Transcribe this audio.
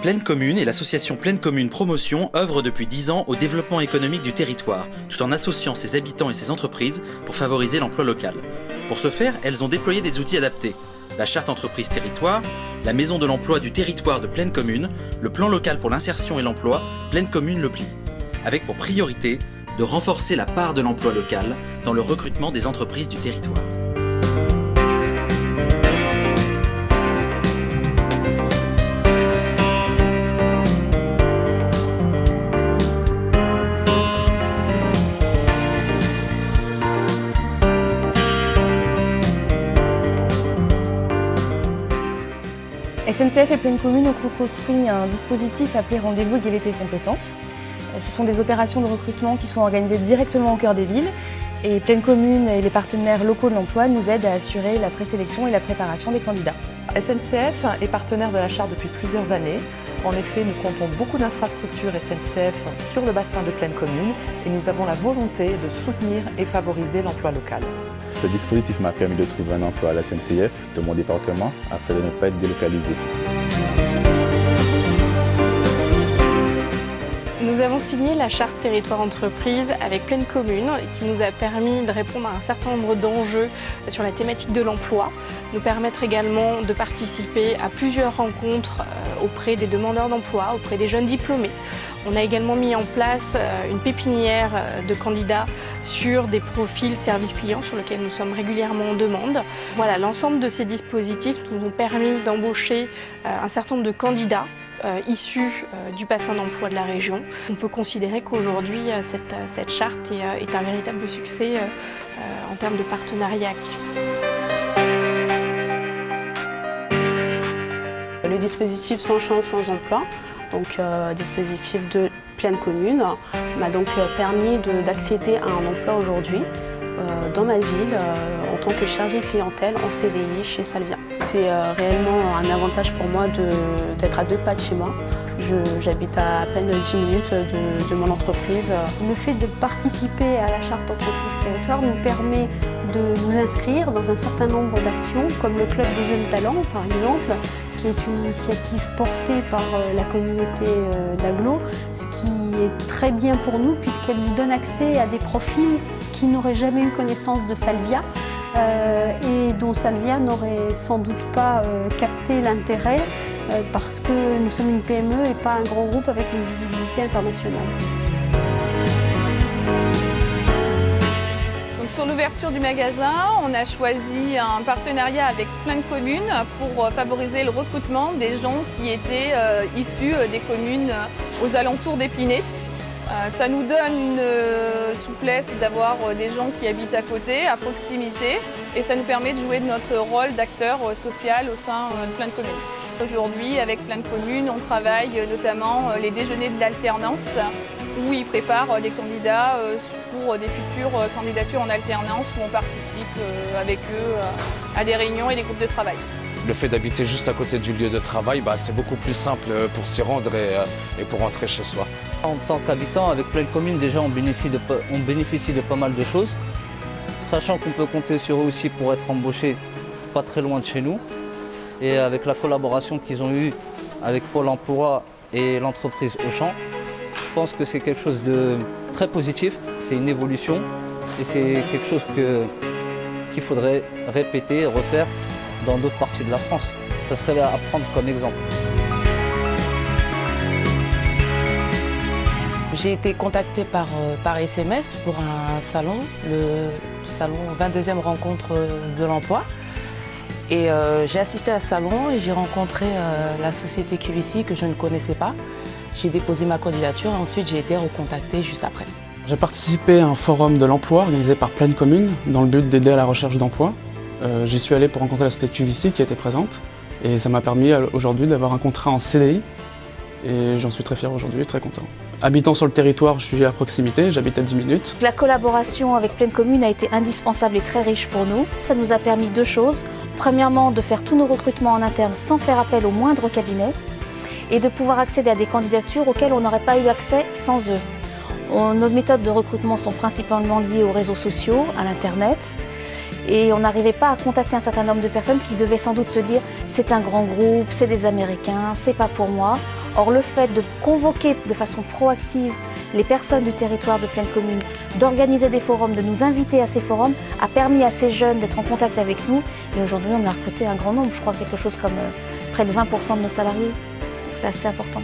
Pleine Commune et l'association Pleine Commune Promotion œuvrent depuis 10 ans au développement économique du territoire, tout en associant ses habitants et ses entreprises pour favoriser l'emploi local. Pour ce faire, elles ont déployé des outils adaptés. La charte entreprise territoire, la maison de l'emploi du territoire de Pleine Commune, le plan local pour l'insertion et l'emploi, Pleine Commune le plie. Avec pour priorité de renforcer la part de l'emploi local dans le recrutement des entreprises du territoire. SNCF et Pleine Commune ont co-construit un dispositif appelé Rendez-vous Égalité Compétences. Ce sont des opérations de recrutement qui sont organisées directement au cœur des villes et Pleine Commune et les partenaires locaux de l'emploi nous aident à assurer la présélection et la préparation des candidats. SNCF est partenaire de la charte depuis plusieurs années. En effet, nous comptons beaucoup d'infrastructures SNCF sur le bassin de Pleine Commune et nous avons la volonté de soutenir et favoriser l'emploi local. Ce dispositif m'a permis de trouver un emploi à la SNCF de mon département afin de ne pas être délocalisé. Nous avons signé la charte territoire entreprise avec Pleine Commune qui nous a permis de répondre à un certain nombre d'enjeux sur la thématique de l'emploi, nous permettre également de participer à plusieurs rencontres auprès des demandeurs d'emploi, auprès des jeunes diplômés. On a également mis en place une pépinière de candidats sur des profils service client sur lesquels nous sommes régulièrement en demande. Voilà, l'ensemble de ces dispositifs nous ont permis d'embaucher un certain nombre de candidats issus du bassin d'emploi de la région. On peut considérer qu'aujourd'hui cette charte est un véritable succès en termes de partenariat actif. Le dispositif Sans chance, sans emploi, donc dispositif de Pleine Commune, m'a donc permis d'accéder à un emploi aujourd'hui dans ma ville en tant que chargée de clientèle en CDI chez Salvia. C'est réellement un avantage pour moi d'être à 2 pas de chez moi. J'habite à peine 10 minutes de mon entreprise. Le fait de participer à la charte entreprise territoire nous permet de nous inscrire dans un certain nombre d'actions, comme le Club des jeunes talents par exemple, qui est une initiative portée par la communauté d'Aglo, ce qui est très bien pour nous puisqu'elle nous donne accès à des profils qui n'auraient jamais eu connaissance de Salvia et dont Salvia n'aurait sans doute pas capté l'intérêt parce que nous sommes une PME et pas un grand groupe avec une visibilité internationale. Donc sur l'ouverture du magasin, on a choisi un partenariat avec Pleine Commune pour favoriser le recrutement des gens qui étaient issus des communes aux alentours d'Épinay. Ça nous donne une souplesse d'avoir des gens qui habitent à côté, à proximité, et ça nous permet de jouer notre rôle d'acteur social au sein de Pleine Commune. Aujourd'hui, avec Pleine Commune, on travaille notamment les déjeuners de l'alternance, où ils préparent des candidats pour des futures candidatures en alternance, où on participe avec eux à des réunions et des groupes de travail. Le fait d'habiter juste à côté du lieu de travail, c'est beaucoup plus simple pour s'y rendre et pour rentrer chez soi. En tant qu'habitant, avec Pleine Commune, déjà on bénéficie de pas mal de choses, sachant qu'on peut compter sur eux aussi pour être embauchés pas très loin de chez nous. Et avec la collaboration qu'ils ont eue avec Pôle emploi et l'entreprise Auchan, je pense que c'est quelque chose de très positif, c'est une évolution et c'est quelque chose qu'il faudrait répéter et refaire dans d'autres parties de la France. Ça serait à prendre comme exemple. J'ai été contactée par SMS pour un salon, le salon 22e rencontre de l'emploi. Et j'ai assisté à ce salon et j'ai rencontré la société QVC que je ne connaissais pas. J'ai déposé ma candidature et ensuite j'ai été recontactée juste après. J'ai participé à un forum de l'emploi organisé par Pleine Commune dans le but d'aider à la recherche d'emploi. J'y suis allé pour rencontrer la société QVC qui était présente et ça m'a permis aujourd'hui d'avoir un contrat en CDI et j'en suis très fier aujourd'hui et très content. Habitant sur le territoire, je suis à proximité, j'habite à 10 minutes. La collaboration avec Pleine Commune a été indispensable et très riche pour nous. Ça nous a permis 2 choses. Premièrement, de faire tous nos recrutements en interne sans faire appel au moindre cabinet et de pouvoir accéder à des candidatures auxquelles on n'aurait pas eu accès sans eux. Nos méthodes de recrutement sont principalement liées aux réseaux sociaux, à l'Internet. Et on n'arrivait pas à contacter un certain nombre de personnes qui devaient sans doute se dire « c'est un grand groupe, c'est des Américains, c'est pas pour moi ». Or, le fait de convoquer de façon proactive les personnes du territoire de Plaine Commune, d'organiser des forums, de nous inviter à ces forums, a permis à ces jeunes d'être en contact avec nous. Et aujourd'hui, on a recruté un grand nombre, je crois quelque chose comme près de 20% de nos salariés. Donc c'est assez important.